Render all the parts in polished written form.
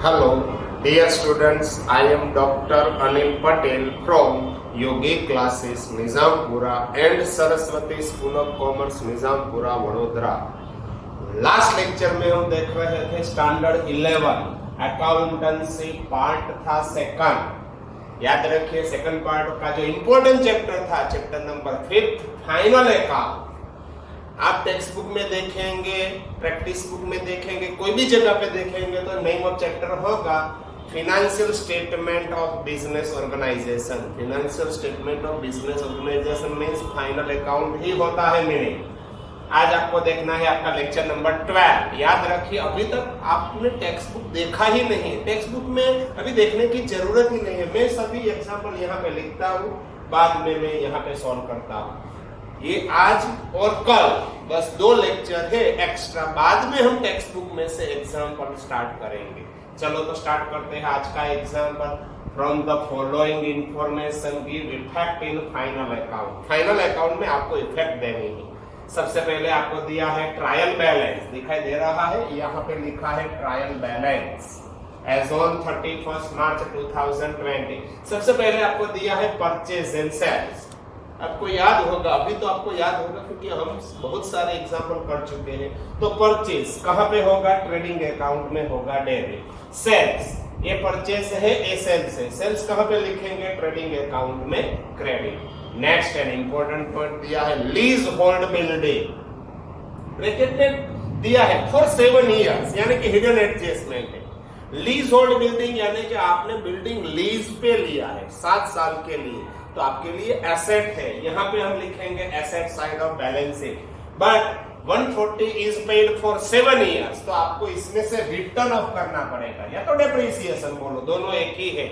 Hello, dear students. I am Dr. Anil Patel from Yogi Classes, Nizampura and Saraswati School of Commerce, Nizampura, Vadodara. Last lecture में हम देख रहे थे standard 11 accountancy part था second. याद रखिए second part का जो इंपॉर्टेंट चैप्टर था चैप्टर नंबर 5 फाइनल अकाउंट। आप टेक्स्ट बुक में देखेंगे, प्रैक्टिस बुक में देखेंगे, कोई भी जगह पे देखेंगे तो नेम ऑफ चैप्टर होगा financial statement of business organisation. Financial statement of business organisation means final account ही होता है मीनिंग। आज आपको देखना है आपका लेक्चर नंबर 12। याद रखिए अभी तक आपने टेक्स्ट बुक देखा ही नहीं, टेक्स्ट बुक में अभी देखने की जरूरत ही नहीं है। मैं सभी एग्जाम्पल यहाँ पे लिखता हूँ, बाद में मैं यहाँ पे सॉल्व करता हूँ। ये आज और कल बस 2 लेक्चर है एक्स्ट्रा, बाद में हम टेक्स्ट बुक में से एग्जाम्पल स्टार्ट करेंगे। चलो तो स्टार्ट करते हैं आज का example. From the following information give effect in final account. Final account में आपको इफेक्ट देनी है। सबसे पहले आपको दिया है ट्रायल बैलेंस, दिखाई दे रहा है, यहाँ पे लिखा है ट्रायल बैलेंस एज ऑन 31 मार्च 2020। सबसे पहले आपको दिया है परचेज एंड सेल्स। आपको याद होगा, अभी तो आपको याद होगा क्योंकि हम बहुत सारे एग्जाम्पल कर चुके हैं। तो परचेज कहाँ पे होगा? ट्रेडिंग अकाउंट में होगा डेबिट। सेल्स, ये परचेज है, ये सेल्स है, सेल्स कहाँ पे लिखेंगे? ट्रेडिंग अकाउंट में credit. Next an important point दिया है लीज होल्ड बिल्डिंग, ब्रैकेट में दिया है फॉर 7 इयर्स, यानी कि हिडन एडजस्टमेंट है। लीज होल्ड बिल्डिंग यानी कि आपने बिल्डिंग लीज पे लिया है 7 साल के लिए, तो आपके लिए एसेट है। यहाँ पे हम लिखेंगे asset side of balance sheet. But 140 is paid for 7 years, तो आपको इसमें से रिटर्न ऑफ करना पड़ेगा, या तो डेप्रिसिएशन बोलो, दोनों एक ही है।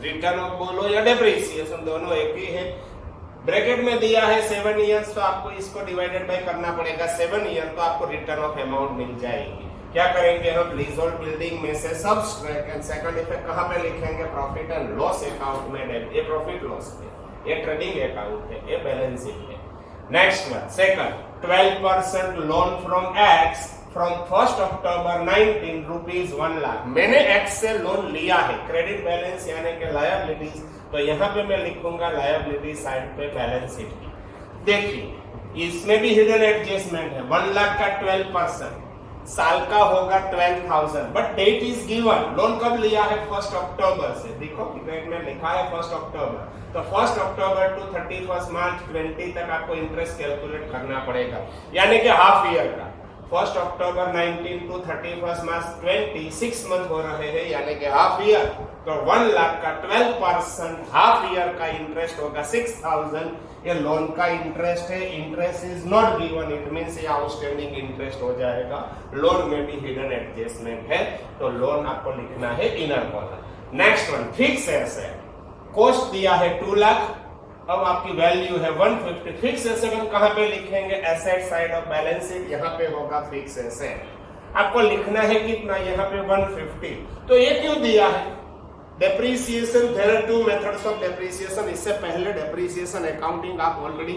रिटर्न ऑफ बोलो या डेप्रिसिएशन, दोनों एक ही है। ब्रैकेट में दिया है 7 इयर्स, तो आपको इसको डिवाइडेड बाय करना पड़ेगा 7 ईयर, तो आपको रिटर्न ऑफ अमाउंट मिल जाएगी। क्या करेंगे हम? लीज होल्ड बिल्डिंग में से सब्सट्रैक्ट एंड सेकंड इफेक्ट कहां पे लिखेंगे? प्रॉफिट एंड लॉस अकाउंट में। ये प्रॉफिट लॉस है, ये ट्रेडिंग अकाउंट है, ये बैलेंस शीट है। Next one second 12% loan from x from 1 October 19 rupees 1 lakh. मैंने एक्स से लोन लिया है, क्रेडिट बैलेंस यानी कि लायबिलिटीज, तो यहाँ पे मैं लिखूंगा लायबिलिटी साइड पे बैलेंस शीट की। देखिए इसमें भी हिडन एडजस्टमेंट है। 1 लाख का 12%, साल का होगा 12,000, but date is given. Loan कब लिया है? 1 अक्टूबर से। देखो क्रेडिट में लिखा है 1 अक्टूबर, तो 1 अक्टूबर टू 31 मार्च 20 तक आपको इंटरेस्ट कैलकुलेट करना पड़ेगा, यानी कि हाफ ईयर का। 1 अक्टूबर 19 टू 31 मार्च 20 6 मंथ हो रहे हैं, यानी कि हाफ ईयर। तो 1 लाख का 12% हाफ ईयर का इंटरेस्ट होगा 6,000। ये लोन का इंटरेस्ट है, interest is not given, it means ये आउटस्टैंडिंग इंटरेस्ट हो जाएगा। लोन में भी हिडन एडजस्टमेंट है, तो लोन आपको लिखना है inner column. Next one fix asset, cost दिया है 2 लाख, अब आपकी वैल्यू है 150। फिक्स एसेट हम कहां पे लिखेंगे? Asset side of balance sheet, यहाँ पे होगा फिक्स एसेट। आपको लिखना है कितना? यहाँ पे 150। तो ये क्यों दिया है? Depreciation, there are 2 methods of depreciation. इससे पहले डेप्रिसिएशन अकाउंटिंग आप ऑलरेडी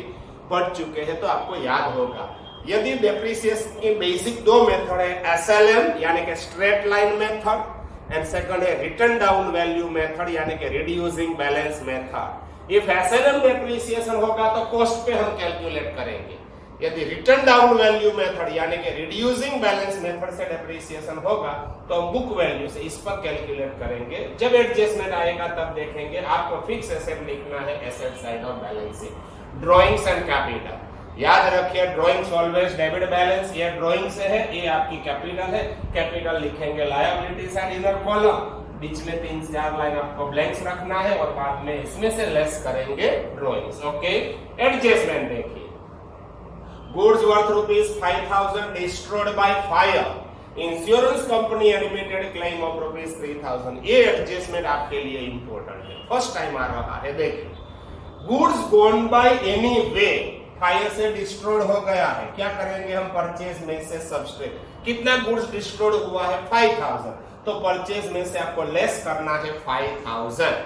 पढ़ चुके हैं, तो आपको याद होगा। यदि डेप्रिसिएशन की बेसिक 2 मेथड है, एसएलएम यानी कि straight line method, and second है रिटर्न डाउन वैल्यू मेथड यानी कि reducing balance method. If SLM depreciation होगा तो कॉस्ट पे हम कैलकुलेट करेंगे। यदि रिटर्न डाउन वैल्यू मेथड यानी कि रिड्यूसिंग बैलेंस मेथड से डेप्रिसिएशन होगा तो हम बुक वैल्यू से इस पर कैलकुलेट करेंगे। जब एडजस्टमेंट आएगा तब देखेंगे। आपको फिक्स एसेट लिखना है asset side of balance sheet. Drawings and capital, याद रखिए ड्राइंग्स ऑलवेज डेबिट बैलेंस, ये ड्राइंग से है, ये आपकी कैपिटल है। कैपिटल लिखेंगे लायबिलिटी साइड इनर कॉलम, बीच में 3-4 लाइन आपको ब्लैंक्स रखना है और बाद में इसमें से लेस करेंगे ड्राइंग्स। ओके, एडजस्टमेंट देखिए, goods worth ₹5,000 destroyed by fire, insurance company admitted claim of ₹3,000। ये एडजस्टमेंट आपके लिए इंपॉर्टेंट है, फर्स्ट टाइम आ रहा है। देखिए goods gone by any way, fire से डिस्ट्रॉयड हो गया है, क्या करेंगे हम? परचेज में से सब्सट्रैक्ट। कितना गुड्स डिस्ट्रॉयड हुआ है? 5,000, तो परचेज में से आपको लेस करना है 5,000।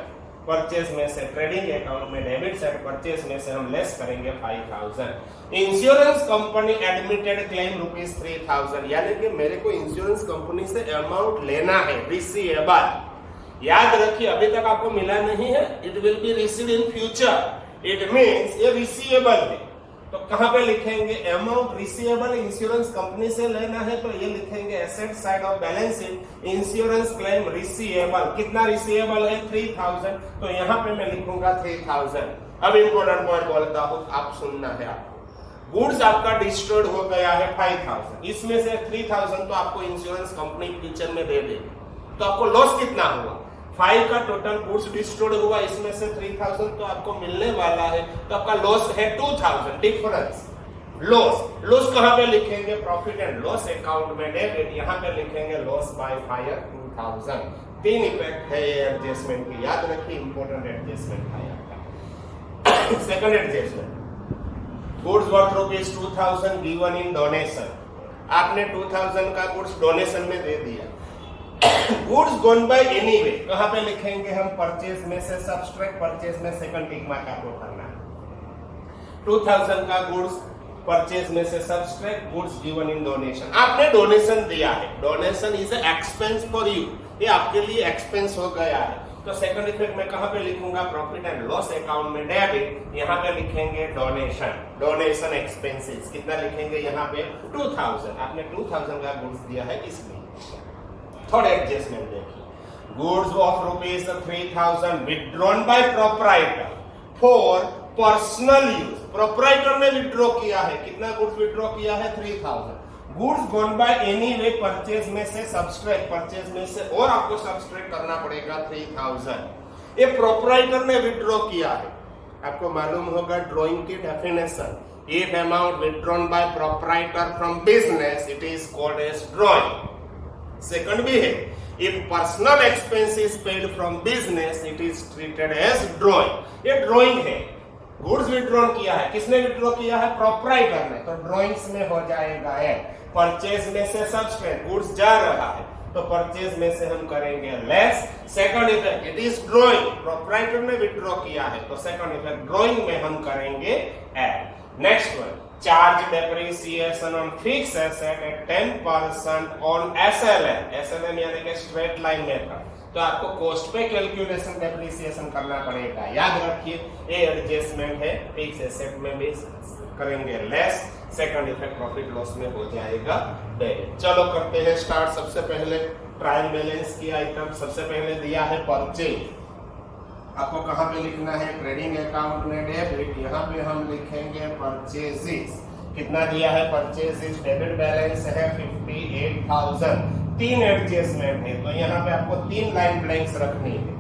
परचेज में से ट्रेडिंग अकाउंट में डेबिट साइड परचेज में से हम लेस करेंगे 5000। इंश्योरेंस कंपनी एडमिटेड क्लेम ₹3000, यानी कि मेरे को इंश्योरेंस कंपनी से अमाउंट लेना है रिसीवेबल। याद रखिए अभी तक आपको मिला नहीं है, it will be received in future, it means ये रिसीवेबल है। तो कहां पे लिखेंगे अमाउंट रिसीवेबल इंश्योरेंस कंपनी से लेना है, तो ये लिखेंगे asset side of balance sheet insurance claim receivable. कितना रिसीवेबल है 3000, तो यहां पे मैं लिखूंगा 3000। अब इंपॉर्टेंट पॉइंट बोलता हूं, आप सुनना है आपको। गुड्स आपका डिस्ट्रॉयड हो गया है 5000, इसमें से 3000 तो आपको इंश्योरेंस कंपनी फ्यूचर में दे देगी, तो आपको लॉस कितना हुआ 5 का टोटल गुड्स डिस्ट्रॉयड हुआ, इसमें से 3000 तो आपको मिलने वाला है, तो आपका लॉस है 2000 डिफरेंस। लॉस कहां पे लिखेंगे प्रॉफिट एंड लॉस अकाउंट में डेबिट, यहां पे लिखेंगे लॉस बाय फायर 2000। 3 इफेक्ट है ये एडजस्टमेंट की, याद रखिए इंपॉर्टेंट एडजस्टमेंट है आपका। Second adjustment, goods worth ₹2000 given in donation. आपने 2000 का गुड्स डोनेशन में दे दिया। गुड्स गॉन बाय एनीवे कहां पे लिखेंगे हम परचेज में से सब्सट्रैक्ट परचेज में सेकंड टिक मार्क आपको करना है। 2000 का गुड्स परचेज में से subtract goods given in donation. आपने डोनेशन दिया है, donation is a expense for you, ये आपके लिए एक्सपेंस हो गया है, तो सेकंड इफेक्ट में कहां पे लिखूंगा प्रॉफिट एंड लॉस अकाउंट में डेबिट, यहां पे लिखेंगे डोनेशन एक्सपेंसेस। कितना लिखेंगे यहां पे 2000, आपने 2000 का गुड्स दिया है इसलिए। थर्ड एडजस्टमेंट देखिए, goods of ₹3000 withdrawn by proprietor for personal use. Proprietor ने विथड्रॉ किया है, कितना गुड्स विथड्रॉ किया है 3000। Goods gone by anyway purchase में से सब्सट्रैक्ट परचेज में से और आपको सब्सट्रैक्ट करना पड़ेगा 3000। ये प्रोप्राइटर ने विथड्रॉ किया है, आपको मालूम होगा ड्राइंग की definition, if amount withdrawn by proprietor from business it is called as drawing. Second भी है, if personal expense is paid from business it is treated as drawing. ये ड्राइंग है, गुड्स विथड्रॉन किया है, किसने विथड्रॉ किया है प्रोप्राइटर ने, तो ड्राइंग्स में हो जाएगा है। परचेज में से सब्सट्रैक्ट गुड्स जा रहा है, तो परचेज में से हम करेंगे less. Second effect it is drawing, proprietor ने विथड्रॉ किया है, तो सेकंड इफेक्ट ड्राइंग में हम करेंगे add. Next one, charge depreciation on fixed asset at 10% on SLM। SLM यानी कि स्ट्रेट लाइन मेथड, तो आपको कॉस्ट पे कैलकुलेशन डेप्रिसिएशन करना पड़ेगा। याद रखिए ये एडजस्टमेंट है, फिक्स एसेट में भी करेंगे less, second effect profit loss में हो जाएगा डेबिट। चलो करते हैं स्टार्ट। सबसे पहले ट्रायल बैलेंस की आइटम सबसे पहले दिया है परचेज, आपको कहां पे लिखना है ट्रेडिंग अकाउंट में डेबिट, यहां पे हम लिखेंगे परचेजेस। कितना दिया है परचेजेस, डेबिट बैलेंस है 58,000। 3 एडजस्टमेंट है, तो यहां पे आपको 3 लाइन ब्लैंक्स रखनी है।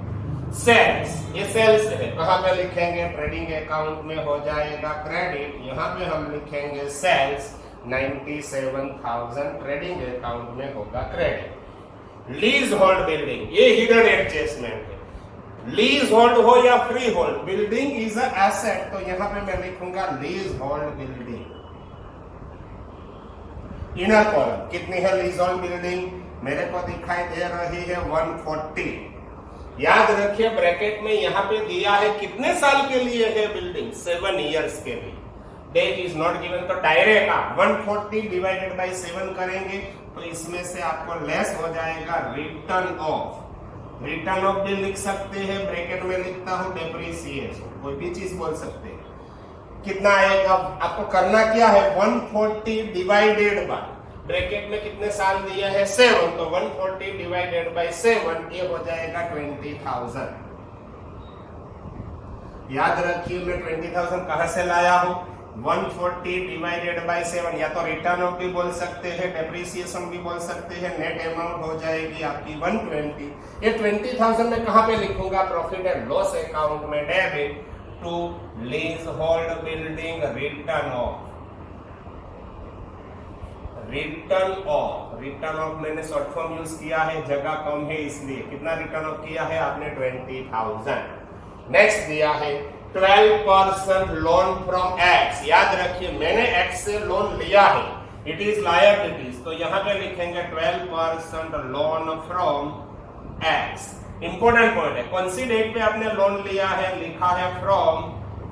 सेल्स, ये सेल्स है, कहां पे लिखेंगे ट्रेडिंग अकाउंट में हो जाएगा क्रेडिट, यहां पे हम लिखेंगे सेल्स 97,000, ट्रेडिंग अकाउंट में होगा क्रेडिट। लीज होल्ड बिल्डिंग, ये हिडन एडजस्टमेंट है, लीज होल्ड हो या free hold, building is a asset, तो यहां पे मैं लिखूंगा lease hold building. Inner column, कितनी है लीज होल्ड बिल्डिंग, मेरे को दिखाई दे रही है 140। याद रखिए ब्रैकेट में यहां पे दिया है कितने साल के लिए है बिल्डिंग, 7 इयर्स के लिए। डेट इज नॉट गिवन, तो डायरेक्ट आप 140 डिवाइडेड बाय 7 करेंगे, तो इसमें से आपको लेस हो जाएगा रिटर्न ऑफ। रिटर्न ऑफ भी लिख सकते हैं, ब्रैकेट में लिखता हूं डेप्रिसिएशन, कोई भी चीज बोल सकते हैं। कितना आएगा, आपको करना क्या है 140 डिवाइडेड बाय, ब्रैकेट में कितने साल दिया है 7, तो 140 डिवाइडेड बाय 7 ये हो जाएगा 20,000। याद रखिए मैं 20,000 कहां से लाया हूं, 140 डिवाइडेड बाय 7, या तो रिटर्न ऑफ भी बोल सकते हैं, डेप्रिसिएशन भी बोल सकते हैं, नेट अमाउंट हो जाएगी आपकी 120। ये 20,000 में कहां पे लिखूंगा प्रॉफिट एंड लॉस अकाउंट में debit to lease hold building return of. Return of मैंने शॉर्ट फॉर्म यूज किया है, जगह कम है इसलिए। कितना रिटर्न ऑफ किया है आपने 20,000। नेक्स्ट दिया है 12% लोन फ्रॉम एक्स। याद रखिए मैंने एक्स से लोन लिया है, इट इज लायबिलिटीज, तो यहां पे लिखेंगे 12% loan from x. Important point है, कौन सी डेट पे आपने लोन लिया है, लिखा है फ्रॉम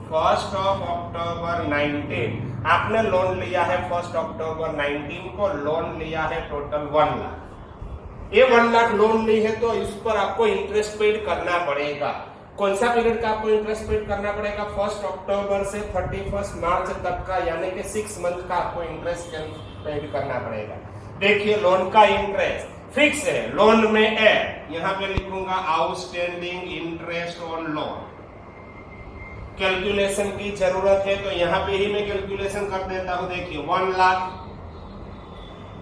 1 अक्टूबर 19। आपने लोन लिया है 1 अक्टूबर 19 को, लोन लिया है टोटल 1 लाख। ये 1 लाख लोन ली है तो इस पर आपको इंटरेस्ट पेड करना पड़ेगा। कौन सा पीरियड का आपको इंटरेस्ट पेड करना पड़ेगा, 1 अक्टूबर से 31 मार्च तक का, यानी कि 6 मंथ का आपको इंटरेस्ट पेड करना पड़ेगा। देखिए लोन का इंटरेस्ट फिक्स है, लोन में है, यहां पे लिखूंगा outstanding interest on loan. Calculation की जरूरत है तो यहां पे ही मैं कैलकुलेशन कर देता हूं। देखिए 1 लाख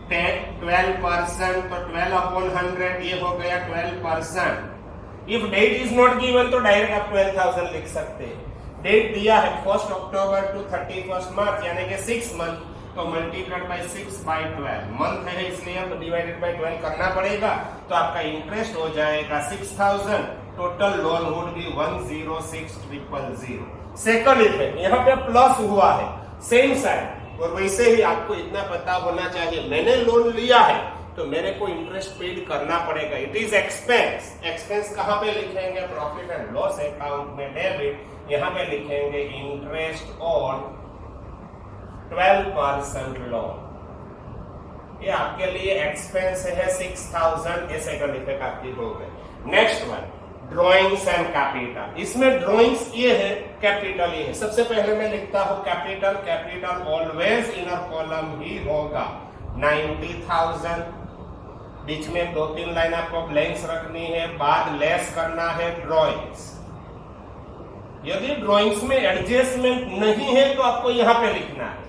12%, तो 12 अपॉन 100 ये हो गया 12%। If date is not given तो डायरेक्ट आप 12,000 लिख सकते हैं। डेट दिया है 1 अक्टूबर टू 31 मार्च यानी कि 6 मंथ, तो मल्टीप्लाइड बाय 6/12 मंथ है इसलिए अब डिवाइडेड बाय 12 करना पड़ेगा, तो आपका इंटरेस्ट हो जाएगा 6000। Total loan would be 106,000। Second effect यहाँ पे प्लस हुआ है सेम साइड, और वैसे ही आपको इतना पता होना चाहिए मैंने लोन लिया है तो मेरे को इंटरेस्ट पेड करना पड़ेगा। It is expense. एक्सपेंस कहां पे लिखेंगे, प्रॉफिट एंड लॉस अकाउंट में डेबिट, यहां पे लिखेंगे इंटरेस्ट ऑन 12% लोन। ये आपके लिए एक्सपेंस है 6000। ये सेकंड इफेक्ट आपकी हो गई। Next one drawings and capital. इसमें ड्रॉइंग्स ये है, कैपिटल ये है। सबसे पहले मैं लिखता हूं capital. Capital always inner column ही होगा 90,000। बीच में 2-3 लाइन आपको ब्लैंक्स रखनी है, बाद लेस करना है ड्रॉइंग्स। यदि ड्रॉइंग्स में एडजस्टमेंट नहीं है तो आपको यहां पे लिखना है।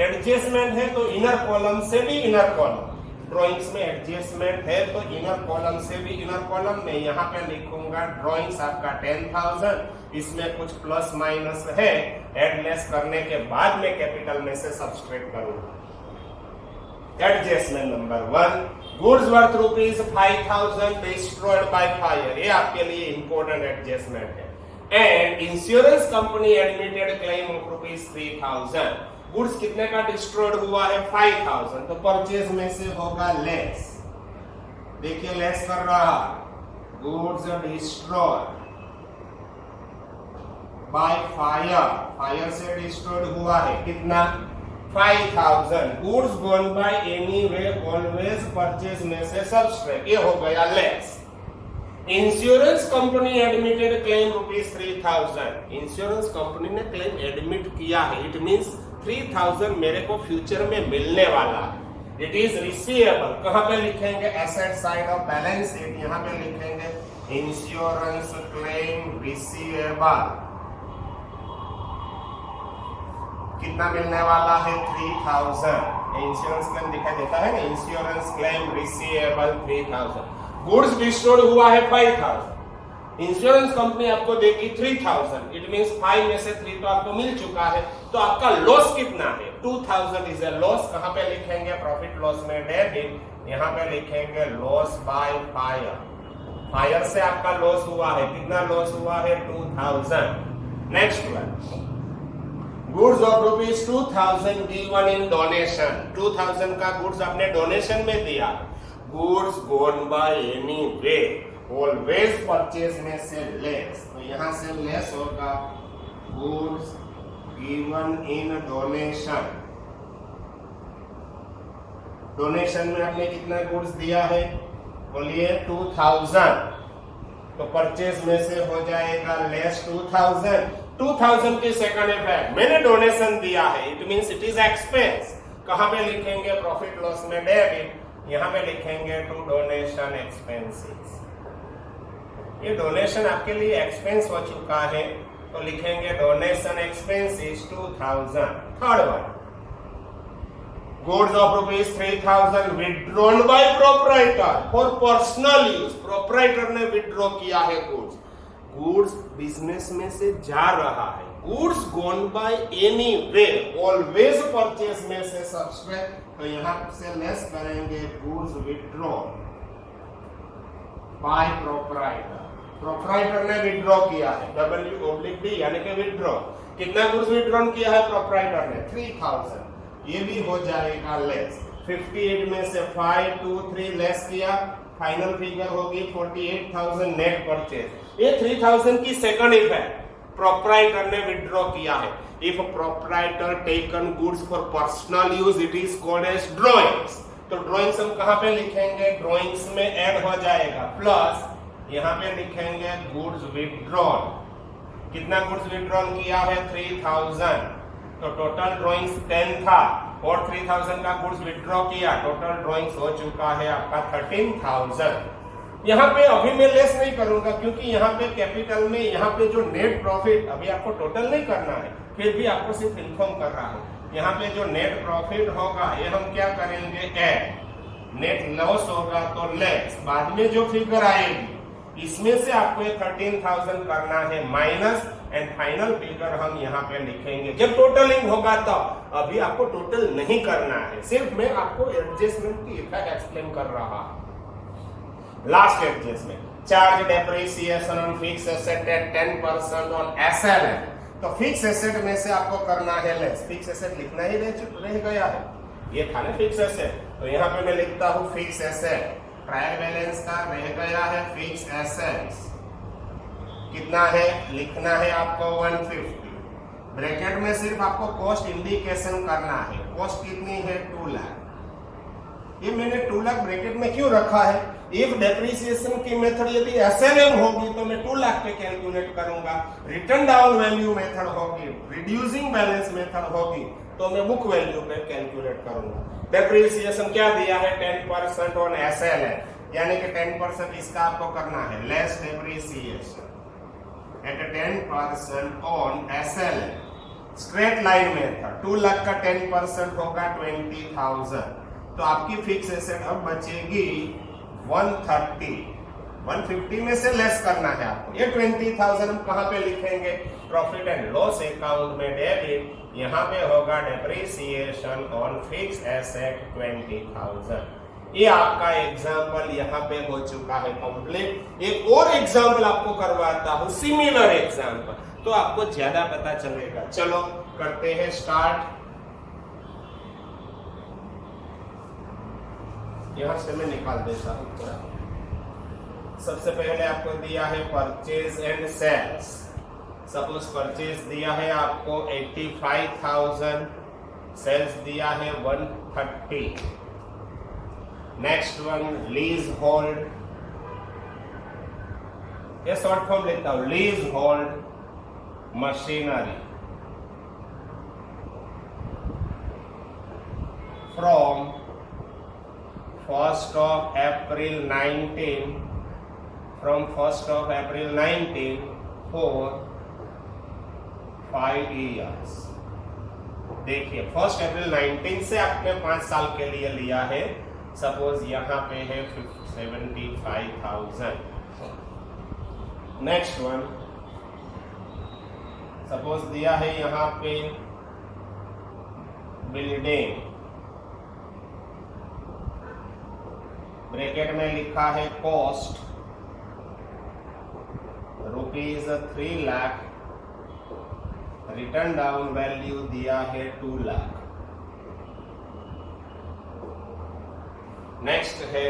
एडजस्टमेंट है तो इनर कॉलम से भी इनर कॉलम, ड्रॉइंग्स में एडजस्टमेंट है तो इनर कॉलम से भी इनर कॉलम में यहां पे लिखूंगा ड्रॉइंग्स आपका 10,000। इसमें कुछ प्लस माइनस है, एड लेस करने के बाद में कैपिटल में से सब्सट्रैक्ट करूंगा। Adjustment number 1 goods worth ₹5,000 destroyed by fire. ये आपके लिए इंपॉर्टेंट एडजस्टमेंट है। And insurance company admitted claim of ₹3,000। Goods कितने का डिस्ट्रॉयड हुआ है, 5,000, तो परचेज में से होगा लेस। देखिए लेस कर रहा, goods destroyed by fire, fire से डिस्ट्रॉयड हुआ है कितना, 5,000। Goods gone by any way always purchase में से सब्सट्रैक्ट, ये हो गया less. Insurance company admitted claim ₹3,000। Insurance company ने क्लेम एडमिट किया है, इट मींस 3,000 मेरे को फ्यूचर में मिलने वाला है। It is receivable. कहां पे लिखेंगे, asset side of balance sheet, यहां पे लिखेंगे इंश्योरेंस क्लेम रिसीवेबल। कितना मिलने वाला है, 3,000। इंश्योरेंस क्लेम दिखाई देता है ना, insurance claim receivable 3,000। Goods destroyed हुआ है 5,000। इंश्योरेंस कंपनी आपको देगी 3,000। इट मींस 5 में से 3 तो आपको मिल चुका है, तो आपका लॉस कितना है, 2,000 इज ए लॉस। कहां पे लिखेंगे, प्रॉफिट लॉस में डेबिट, यहां पे लिखेंगे लॉस बाय फायर। फायर से आपका लॉस हुआ है, कितना लॉस हुआ है, 2,000। Next one goods of ₹2,000 given in donation. 2,000 का गुड्स आपने डोनेशन में दिया। Goods gone by any way always purchase में से लेस, तो यहां से लेस होगा goods given in donation. Donation में आपने कितना गुड्स दिया है, बोलिए 2,000, तो परचेज में से हो जाएगा लेस 2,000। 2,000 की सेकंड इफेक्ट, मैंने डोनेशन दिया है, it means it is expense. कहां पे लिखेंगे, प्रॉफिट लॉस में डेबिट, यहां पे लिखेंगे टू डोनेशन एक्सपेंसेस। ये डोनेशन आपके लिए एक्सपेंस हो चुका है, तो लिखेंगे donation expenses 2,000। Third one goods of ₹3,000 withdrawn by proprietor for personal use. Proprietor ने विड्रॉ किया है गुड्स, गुड्स बिजनेस में से जा रहा है। Goods gone by any way always purchase में से सब्सट्रैक्ट, तो यहां से लेस करेंगे goods withdrawn by proprietor. Proprietor ने विड्रॉ किया है, W/D यानी कि विड्रॉ। कितना गुड्स विड्रॉन किया है प्रोप्राइटर ने, 3,000। ये भी हो जाएगा लेस। 58 में से 5, 2, 3 लेस किया, फाइनल फिगर होगी 48,000 नेट परचेज। ये 3,000 की सेकंड इफेक्ट प्रोप्राइटर ने विड्रॉ किया है। If proprietor taken goods for personal use it is called as drawings. तो ड्रॉइंग्स हम कहां पे लिखेंगे, ड्रॉइंग्स में ऐड हो जाएगा प्लस यहां पे लिखेंगे गुड्स विड्रॉन। कितना गुड्स विड्रॉन किया है, 3,000। तो टोटल ड्रॉइंग्स 10 था और 3,000 का गुड्स विड्रॉ किया, टोटल ड्रॉइंग्स हो चुका है आपका 13,000। यहाँ पे अभी मैं लेस नहीं करूंगा क्योंकि यहाँ पे कैपिटल में यहाँ पे जो नेट प्रॉफिट, अभी आपको टोटल नहीं करना है, फिर भी आपको सिर्फ इन्फॉर्म कर रहा हूँ। यहाँ पे जो नेट प्रॉफिट होगा ये हम क्या करेंगे, ऐड। नेट लॉस होगा तो लेस, बाद में जो फिगर आएगी इसमें से आपको ये 13,000 करना है माइनस, एंड फाइनल फिगर हम यहाँ पे लिखेंगे जब टोटलिंग होगा। तब अभी आपको टोटल नहीं करना है, सिर्फ मैं आपको एडजस्टमेंट की इफेक्ट एक्सप्लेन कर रहा हूँ। Last adjustment, charge depreciation on fix asset eight 10% on SLF. तो फिक्स एसेट में से आपको करना है लेस, फिक्स एसेट लिखना ही रह गया है, ये था ना फिक्स एसेट। तो यहाँ पे मैं लिखता हूँ फिक्स एसेट, ट्रायल बैलेंस का रह गया है फिक्स एसेट्स, कितना है लिखना है आपको 150। ब्रैकेट में सिर्फ आपको कॉस्ट इंडिकेशन करना है, कॉस्ट कितनी है 2 लाख। ये मैंने 2 लाख ब्रैकेट में क्यों रखा है, इफ डेप्रिसिएशन की मेथड यदि एसएलएम होगी तो मैं 2 लाख पे कैलकुलेट करूंगा, रिटर्न डाउन वैल्यू मेथड होगी, रिड्यूसिंग बैलेंस मेथड होगी तो मैं बुक वैल्यू पे कैलकुलेट करूंगा। डेप्रिसिएशन क्या दिया है 10% ऑन एसएलएम, यानी कि 10% इसका आपको करना है less depreciation eight 10% on SLM. Straight line method 2 lakh का 10% होगा 20,000, तो आपकी फिक्स एसेट अब बचेगी 130। 150 में से लेस करना है आपको, ये 20,000 हम कहां पे लिखेंगे, प्रॉफिट एंड लॉस अकाउंट में डेबिट, यहां पे होगा डेप्रिसिएशन ऑन फिक्स एसेट 20,000। ये आपका एग्जाम्पल यहाँ पे हो चुका है कंप्लीट। एक और एग्जाम्पल आपको करवाता हूँ, सिमिलर एग्जाम्पल, तो आपको ज्यादा पता चलेगा। चलो करते हैं स्टार्ट। यहां से मैं निकाल देता हूं थोड़ा। सबसे पहले आपको दिया है purchase and sales. Suppose purchase दिया है आपको 85,000, सेल्स दिया है 130। नेक्स्ट वन लीज होल्ड, ये शॉर्ट फॉर्म लेता हूं, lease hold machinery from 1st of April 19 from 1st of April 19 for 5 years। देखिए 1st April 19 से आपने 5 साल के लिए लिया है। सपोज यहाँ पे है 75,000। नेक्स्ट वन सपोज दिया है यहाँ पे बिल्डिंग, ब्रैकेट में लिखा है cost ₹3 lakh, return down value दिया है 2 लाख। नेक्स्ट है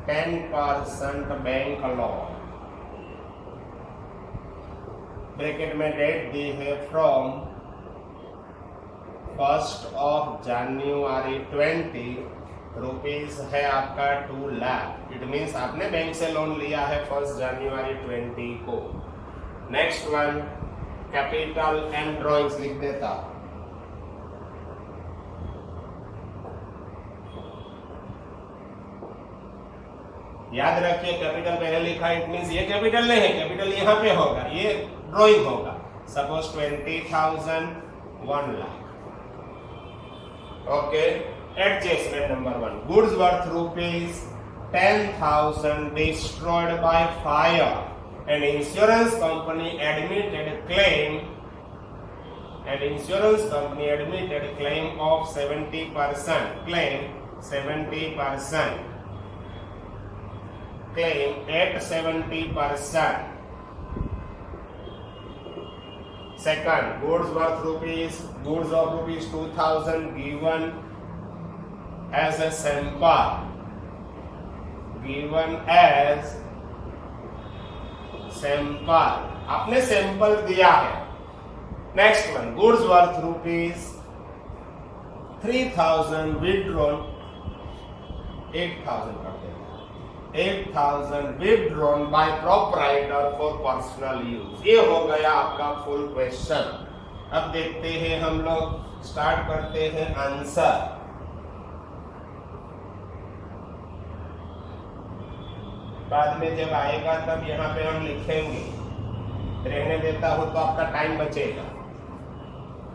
10% बैंक लोन, ब्रैकेट में डेट दी है from 1st of January 20, rupees है आपका 2 लाख। इट मीन्स आपने बैंक से लोन लिया है 1st January 20 को। Next one capital and drawings लिख देता, याद रखिए कैपिटल पहले लिखा है, इट मीन्स ये कैपिटल नहीं है, कैपिटल यहाँ पे होगा, ये ड्रॉइंग होगा। Suppose 20,000 1 lakh. Okay, adjustment number 1, goods worth ₹10,000 destroyed by fire and insurance company admitted claim of 70%, claim 70%, claim at 70%. Second, goods of rupees 2,000 given as a sample, given as sample, आपने sample दिया है। Next one, goods worth ₹3,000 withdrawn, 8,000 कर देंगे, 8,000 withdrawn by proprietor for personal use. ये हो गया आपका full question. अब देखते हैं हम लोग, स्टार्ट करते हैं आंसर। बाद में जब आएगा तब यहाँ पे हम लिखेंगे, रहने देता हूं तो आपका टाइम बचेगा।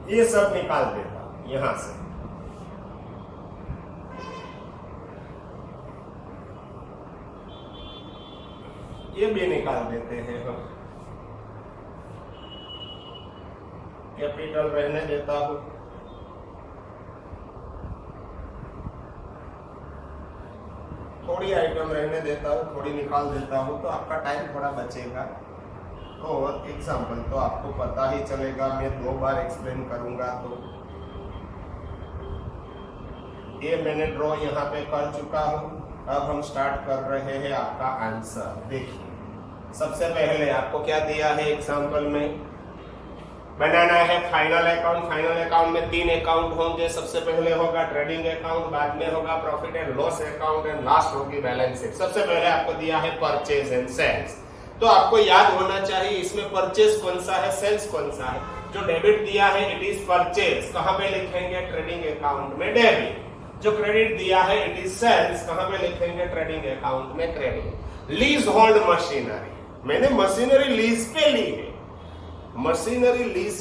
ये सब निकाल देता हूं यहां से। ये भी निकाल देते हैं हम, कैपिटल रहने देता हूं। थोड़ी आइटम रहने देता हूं, थोड़ी निकाल देता हूं, तो आपका टाइम थोड़ा बचेगा। और एग्जाम्पल तो आपको पता ही चलेगा, मैं 2 बार एक्सप्लेन करूंगा। तो ये मैंने ड्रॉ यहाँ पे कर चुका हूं। अब हम स्टार्ट कर रहे हैं आपका आंसर। देखिए, सबसे पहले आपको क्या दिया है एग्जाम्पल में, बनाना है फाइनल अकाउंट। फाइनल अकाउंट में 3 अकाउंट होंगे। सबसे पहले होगा ट्रेडिंग अकाउंट, बाद में होगा profit and loss account, and last होगी बैलेंस शीट। सबसे पहले आपको दिया है परचेज एंड सेल्स। तो आपको याद होना चाहिए इसमें परचेज कौन सा है, सेल्स कौन सा है। जो डेबिट दिया है इट इज परचेज, कहां पे लिखेंगे, ट्रेडिंग अकाउंट में डेबिट। जो क्रेडिट दिया है इट इज सेल्स, कहां पे लिखेंगे, ट्रेडिंग अकाउंट में क्रेडिट। लीज होल्ड मशीनरी, मैंने मशीनरी लीज पे ली है। मशीनरी लीज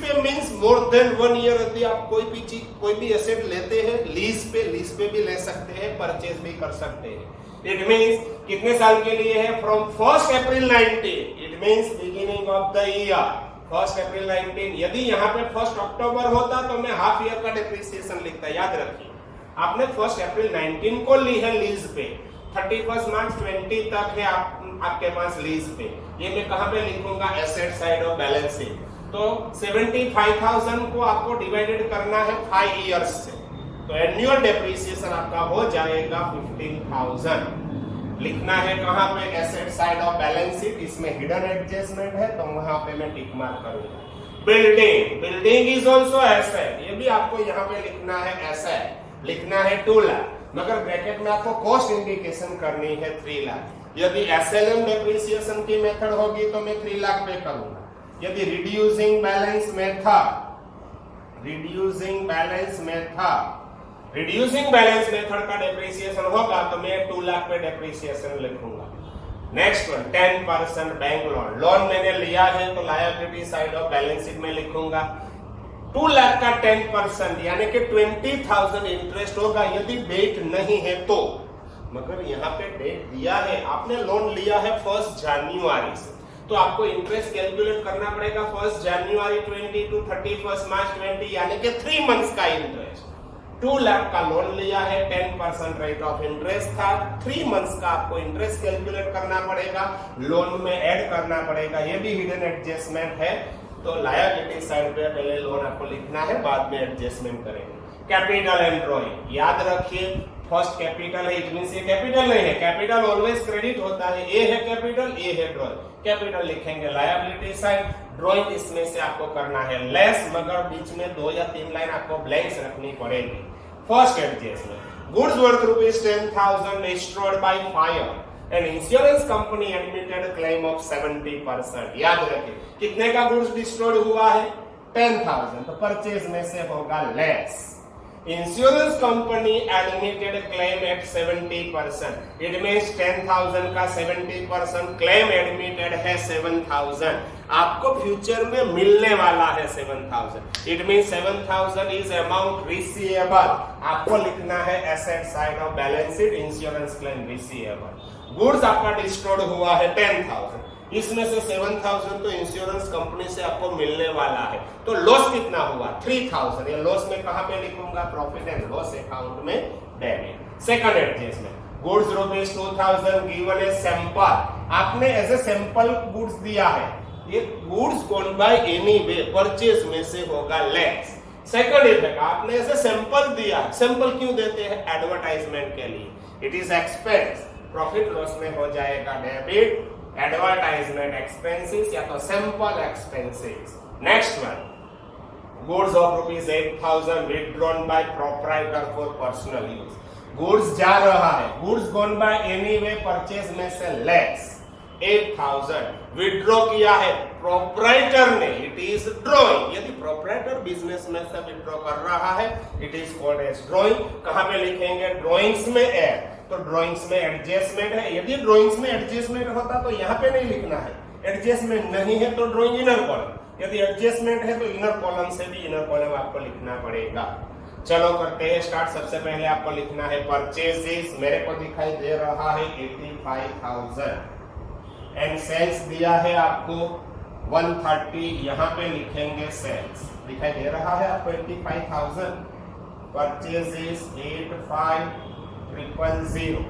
पे मींस मोर देन 1 ईयर। यदि आप कोई भी एसेट लेते हैं लीज पे भी ले सकते हैं, परचेज भी कर सकते हैं। इट मींस कितने साल के लिए है, from 1 April 19, it means beginning of the year 1 अप्रैल 19। यदि यहाँ पे 1 अक्टूबर होता तो मैं हाफ ईयर का डिप्रिसिएशन लिखता। याद रखिए, आपने 1 अप्रैल 19 को ली है लीज पे, 31 मार्च 20 तक है आपके पास लीज पे। ये मैं कहां पे लिखूंगा, asset side of balance sheet. तो 75,000 को आपको डिवाइडेड करना है 5 इयर्स से, तो एनुअल डेप्रिसिएशन आपका हो जाएगा 15,000। लिखना है कहां पे, asset side of balance sheet. इसमें हिडन एडजस्टमेंट है तो वहां पे मैं टिक मार्क करूंगा। बिल्डिंग इज ऑल्सो एसेट, ये भी आपको यहाँ पे लिखना है एसेट। लिखना है 2 लाख, मगर ब्रैकेट में आपको कॉस्ट इंडिकेशन करनी है 3 लाख। यदि एसएलएम डेप्रिसिएशन की मेथड होगी तो मैं 3 लाख पे करूंगा। यदि रिड्यूसिंग बैलेंस मेथड का डेप्रिसिएशन होगा तो मैं 2 लाख पे डेप्रिसिएशन लिखूंगा। नेक्स्ट वन, 10% बैंक लोन मैंने लिया है तो liability side of balance sheet में लिखूंगा। 2 लाख का 10% यानी कि 20,000 इंटरेस्ट होगा यदि डेट नहीं है तो। मगर यहाँ पे डेट दिया है, आपने लोन लिया है 1 जनवरी से, तो आपको इंटरेस्ट कैलकुलेट करना पड़ेगा 1 जनवरी 20 टू 31 मार्च 20, यानी कि 3 मंथ्स का इंटरेस्ट। 2 लाख का लोन लिया है, 10% रेट ऑफ इंटरेस्ट था, 3 मंथ्स का आपको इंटरेस्ट कैलकुलेट करना पड़ेगा, लोन में ऐड करना पड़ेगा। ये भी हिडन एडजस्टमेंट है। तो लायबिलिटी साइड पे पहले लोन आपको लिखना है, बाद में एडजस्टमेंट करेंगे। कैपिटल एंड ड्रॉइंग, याद रखिए फर्स्ट कैपिटल है, इट मींस ये कैपिटल नहीं है, कैपिटल ऑलवेज क्रेडिट होता है। ए है कैपिटल, ए है ड्रॉइंग। कैपिटल लिखेंगे लायबिलिटी साइड, ड्रॉइंग इसमें से आपको करना है लेस, मगर बीच में 2 या 3 लाइन आपको ब्लैंक्स रखनी पड़ेगी। First adjustment, goods worth ₹10,000 destroyed by fire and insurance company admitted claim of 70%। याद रखिए कितने का गुड्स डिस्ट्रॉयड हुआ है, 10,000, तो परचेज में से होगा less. Insurance company admitted claim at 70%, it means 10,000 का 70%, क्लेम एडमिटेड है 7,000, आपको फ्यूचर में मिलने वाला है 7,000, it means 7,000 is amount receivable. आपको लिखना है asset side of balance sheet, insurance claim receivable. Goods आपका डिस्ट्रॉयड हुआ है 10,000, इसमें से 7,000 तो इंश्योरेंस कंपनी से आपको मिलने वाला है, तो लॉस कितना हुआ 3,000। ये लॉस में कहां पे लिखूंगा, प्रॉफिट एंड लॉस अकाउंट में debit. Second adjustment, goods ₹2,000 given a sample, आपने एज ए सैंपल गुड्स दिया है, ये गुड्स कौन बाय एनी वे परचेज में से होगा लेस। सेकंड इफेक्ट, आपने ऐसे सैंपल दिया, सैंपल क्यों देते हैं? एडवर्टाइजमेंट के लिए। It is expense, profit loss में हो जाएगा डेबिट, एडवर्टाइजमेंट एक्सपेंसेस या तो sample expenses. Next one, goods of ₹8,000 withdrawn by proprietor for personal use. Goods जा रहा है, goods gone by anyway purchase में से लेस 8,000 विड्रॉ किया है प्रोप्राइटर ने, इट इज ड्रॉइंग। यदि प्रोप्राइटर बिजनेस में से विड्रॉ कर रहा है, it is called as drawing. कहां पे लिखेंगे? ड्रॉइंग्स में एड, तो ड्रॉइंग्स में एडजस्टमेंट है। यदि ड्रॉइंग्स में एडजस्टमेंट होता तो यहां पे नहीं लिखना है, एडजस्टमेंट नहीं है तो ड्रॉइंग इनर कॉलम, यदि एडजस्टमेंट है तो इनर कॉलम से भी इनर कॉलम आपको लिखना पड़ेगा। चलो करते हैं स्टार्ट। सबसे पहले आपको लिखना है परचेजेस, मेरे को दिखाई दे रहा है 85,000 एंड सेल्स दिया है आपको 130, यहाँ पे लिखेंगे सेल्स, दिखाई दे रहा है आपको 85,000। परचेजेस 85,000।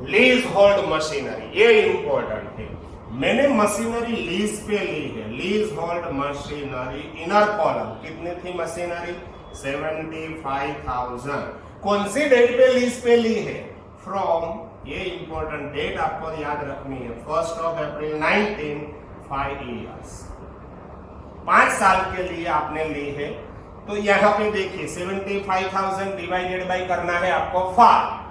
लीज होल्ड मशीनरी, ये इंपॉर्टेंट है। मैंने मशीनरी लीज पे ली है, lease hold machinery inner column. कितनी थी मशीनरी? 75,000। कौन सी डेट पे लीज पे ली है? फ्रॉम, ये इंपॉर्टेंट डेट आपको याद रखनी है, 1 अप्रैल 19, 5 years, 5 साल के लिए आपने ली है। तो यहाँ पे देखिए 75,000 डिवाइडेड बाई करना है आपको 5,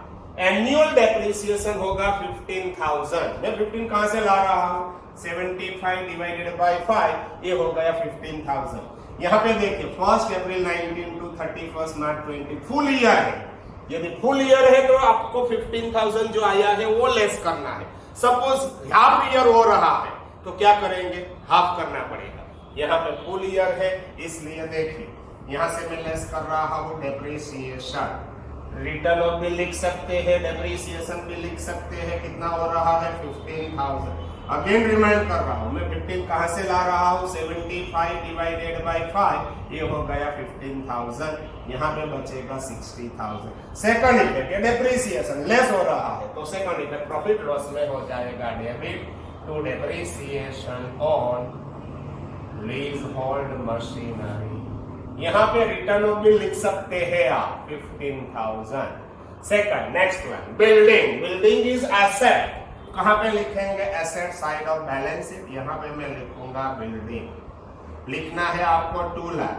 एनुअल डेप्रिसिएशन होगा 15,000। मैं 15 कहां से ला रहा हूं? 75 डिवाइडेड बाई 5, ये हो गया 15,000। यहाँ पे देखिए 1 अप्रैल 19 टू 31 मार्च 20, फुल ईयर है। यदि फुल ईयर है तो आपको 15,000 जो आया है वो लेस करना है। सपोज हाफ ईयर हो रहा है तो क्या करेंगे? हाफ करना पड़ेगा। यहाँ पे फुल ईयर है, इसलिए देखिए यहाँ से मैं लेस कर रहा हूँ डेप्रिसिएशन। रिटर्न ऑफ भी लिख सकते हैं, डेप्रिसिएशन भी लिख सकते हैं। कितना हो रहा है? 15,000। अगेन रिमाइंड कर रहा हूं, मैं 15 कहां से ला रहा हूं? 75 डिवाइडेड बाई 5, ये हो गया 15,000। यहाँ पे बचेगा 60,000। सेकंड इफेक्ट, डेप्रिसिएशन लेस हो रहा है तो सेकंड इफेक्ट प्रॉफिट लॉस में हो जाएगा debit to depreciation on lease hold machinery. यहाँ पे रिटर्न ऑफ भी लिख सकते हैं आप 15,000। Second, next one, building. Building is asset, कहां पे लिखेंगे? Asset side of balance sheet. यहाँ पे मैं लिखूंगा बिल्डिंग। लिखना है आपको 2 लाख,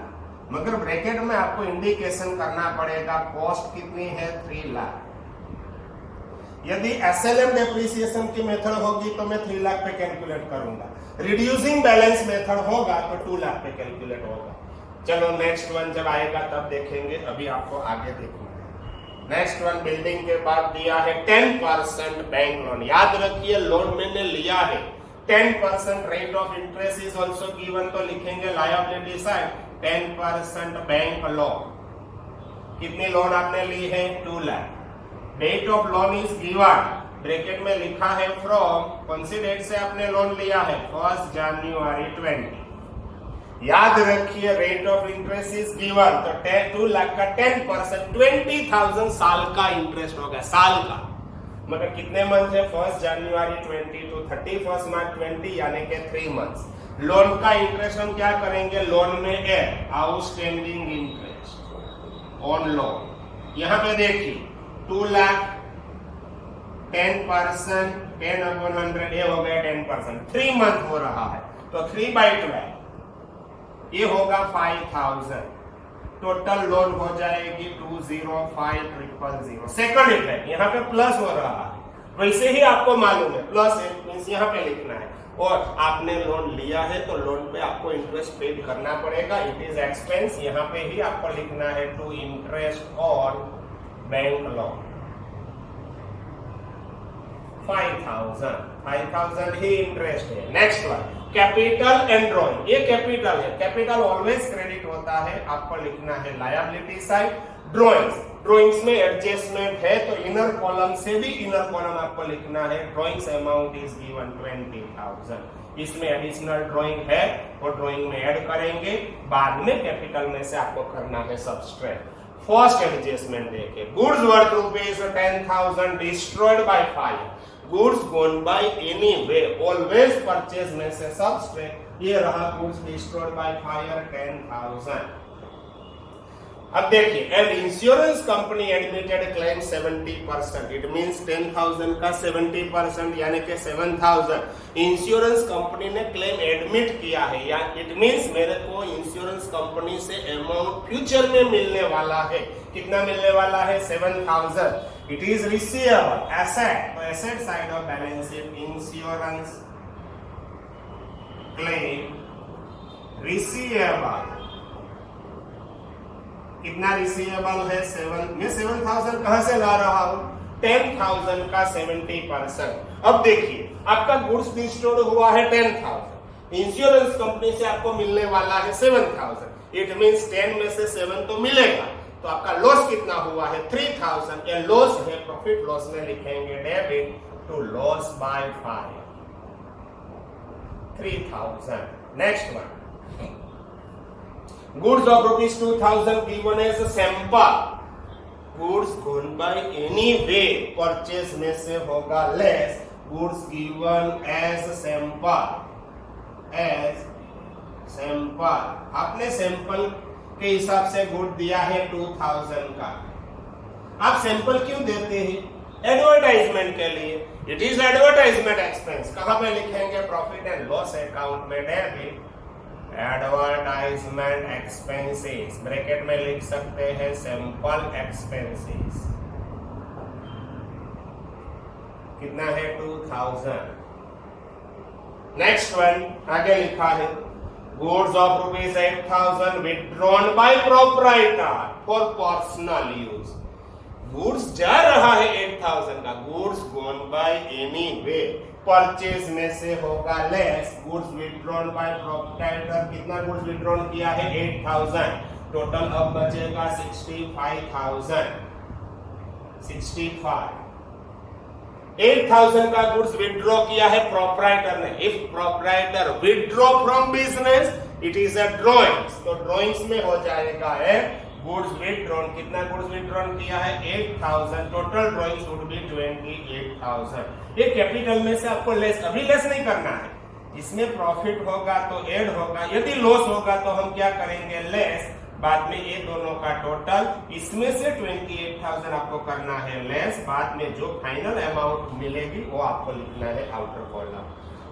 मगर ब्रैकेट में आपको इंडिकेशन करना पड़ेगा कॉस्ट कितनी है? 3 लाख। यदि एसएलएम डेप्रिसिएशन की मेथड होगी तो मैं 3 लाख पे कैलकुलेट करूंगा, रिड्यूसिंग बैलेंस मेथड होगा तो 2 लाख पे कैलकुलेट होगा। चलो नेक्स्ट वन जब आएगा तब देखेंगे, अभी आपको आगे देखना है। नेक्स्ट वन, बिल्डिंग के बाद दिया है 10% बैंक लोन। याद रखिए लोन मैंने लिया है, 10% rate of interest is also given, तो लिखेंगे लायबिलिटी साइड 10% बैंक लोन। कितनी लोन आपने ली है? 2 lakh. Date of loan is given, bracket में लिखा है फ्रॉम, कौन सी डेट से आपने लोन लिया है? 1 जनवरी 20। याद रखिए rate of interest is given, तो 2 लाख का 10% 20,000 साल का इंटरेस्ट होगा, साल का। मगर कितने मंथ है? 1 जनवरी 20 टू 31 मार्च 20, यानी कि 3 मंथ्स। लोन का इंटरेस्ट हम क्या करेंगे? लोन में add outstanding interest on loan. यहाँ पे देखिए 2 लाख 10%, 10/100, ये हो गया 10%। 3 मंथ हो रहा है तो 3/12, ये होगा 5,000। टोटल लोन हो जाएगी 205,000। सेकंड इफेक्ट, यहाँ पे प्लस हो रहा है, वैसे ही आपको मालूम है प्लस मींस यहाँ पे लिखना है। और आपने लोन लिया है तो लोन पे आपको इंटरेस्ट पेड करना पड़ेगा, इट इज एक्सपेंस। यहाँ पे ही आपको लिखना है to interest on bank loan 5,000 ही इंटरेस्ट है। Next one, capital and drawing. ये कैपिटल है, कैपिटल ऑलवेज क्रेडिट होता है, आपको लिखना है लायबिलिटी साइड। ड्रॉइंग्स में एडजस्टमेंट है तो इनर कॉलम से भी इनर कॉलम आपको लिखना है। Drawings amount is given 20,000। इसमें एडिशनल ड्रॉइंग है वो ड्रॉइंग में ऐड करेंगे, बाद में कैपिटल में से आपको करना है सब्सट्रैक्ट। फर्स्ट एडजस्टमेंट देखिए, goods worth ₹10,000 destroyed by fire. Goods gone by any way, always purchase में से सब्सट्रैक्ट, ये रहा गुड्स डिस्ट्रॉयड बाय फायर 10,000। अब देखिए, and insurance company admitted claim 70%, it means 10,000 का 70% यानी कि 7,000 इंश्योरेंस कंपनी ने क्लेम एडमिट किया है, या इट मींस मेरे को इंश्योरेंस कंपनी से अमाउंट फ्यूचर में मिलने वाला है। कितना मिलने वाला है? 7,000। इट इज रिसीवेबल एसेट, तो asset side of balance sheet insurance claim receivable, कितना रिसीवेबल है? 7। मैं 7,000 कहां से ला रहा हूं? 10,000 का 70%। अब देखिए, आपका गुड्स डिस्टोर्ड हुआ है 10,000, इंश्योरेंस कंपनी से आपको मिलने वाला है 7,000, इट मींस 10 में से 7 तो मिलेगा, तो आपका लॉस कितना हुआ है? 3,000। ये लॉस है, प्रॉफिट लॉस में लिखेंगे debit to loss by 5, 3,000। Next one, goods of rupees 2,000 given as a sample, goods gone by any way, purchase में से होगा less, goods given as sample, as sample, आपने सैंपल के हिसाब से गुड दिया है 2,000 का। आप सैंपल क्यों देते हैं? एडवर्टाइजमेंट के लिए। It is advertisement expense. कहां पे लिखेंगे? प्रॉफिट एंड लॉस अकाउंट में डेबिट एडवर्टाइजमेंट एक्सपेंसेस, ब्रैकेट में लिख सकते हैं सैंपल एक्सपेंसेस। कितना है? 2,000। नेक्स्ट वन, आगे लिखा है goods of rupees 8,000 withdrawn by proprietor for personal use. Goods जा रहा है 8,000 का, goods gone by any way, purchase में से होगा less, goods withdrawn by proprietor. कितना गुड्स विथड्रॉन किया है? 8,000। टोटल अब बचेगा 65,000, 65। 8,000 का गुड्स विथड्रॉ किया है प्रोप्राइटर ने। If proprietor withdraw from business, it is a drawings, तो ड्रॉइंग्स में हो जाएगा है गुड्स विथड्रॉन। कितना गुड्स विथड्रॉन किया है? 8,000। Total drawings would be 28,000। ये कैपिटल में से आपको लेस, अभी लेस नहीं करना है, इसमें प्रॉफिट होगा तो ऐड होगा, यदि लॉस होगा तो हम क्या करेंगे? लेस। बाद में ये दोनों का टोटल, इसमें से 28,000 आपको करना है लेस, बाद में जो फाइनल अमाउंट मिलेगी वो आपको लिखना है आउटर कॉलम।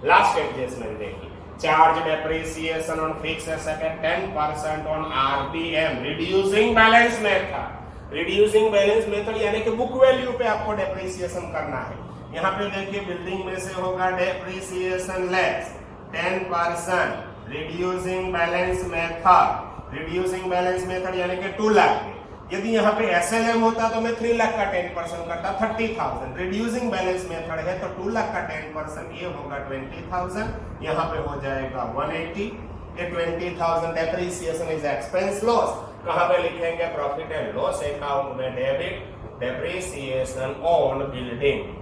लास्ट एडजस्टमेंट देखिए, charge depreciation on fixed asset 10% on RBM, reducing balance method. Reducing balance method यानी कि बुक वैल्यू पे आपको डेप्रिसिएशन करना है। यहाँ पे देखिए, बिल्डिंग में से होगा depreciation less 10%, reducing balance method. Reducing balance method यानी कि 2 लाख में, यदि यहाँ पे एसएलएम होता तो मैं 3 लाख का 10% करता, 30,000। रिड्यूसिंग बैलेंस मेथड है तो 2 लाख का 10% ये होगा 20,000, यहाँ पे हो जाएगा 180। ये 20,000 डेप्रिसिएशन इज एक्सपेंस लॉस। कहां पे लिखेंगे? प्रॉफिट एंड लॉस अकाउंट में डेबिट डेप्रिसिएशन ऑन बिल्डिंग,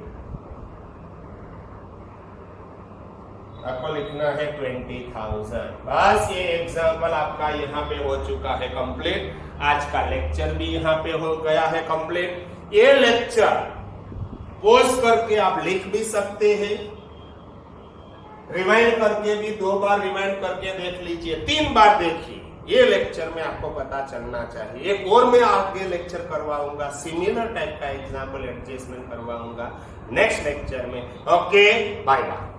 आपको लिखना है 20,000। बस ये एग्जांपल आपका यहाँ पे हो चुका है कंप्लीट। आज का लेक्चर भी यहाँ पे हो गया है कंप्लीट। ये लेक्चर पॉज करके आप लिख भी सकते हैं, रिवाइंड करके भी 2 बार रिवाइंड करके देख लीजिए, 3 बार देखिए। ये लेक्चर में आपको पता चलना चाहिए। एक और मैं आगे लेक्चर करवाऊंगा, सिमिलर टाइप का एग्जाम्पल एडजस्टमेंट करवाऊंगा नेक्स्ट लेक्चर में। Okay, bye bye.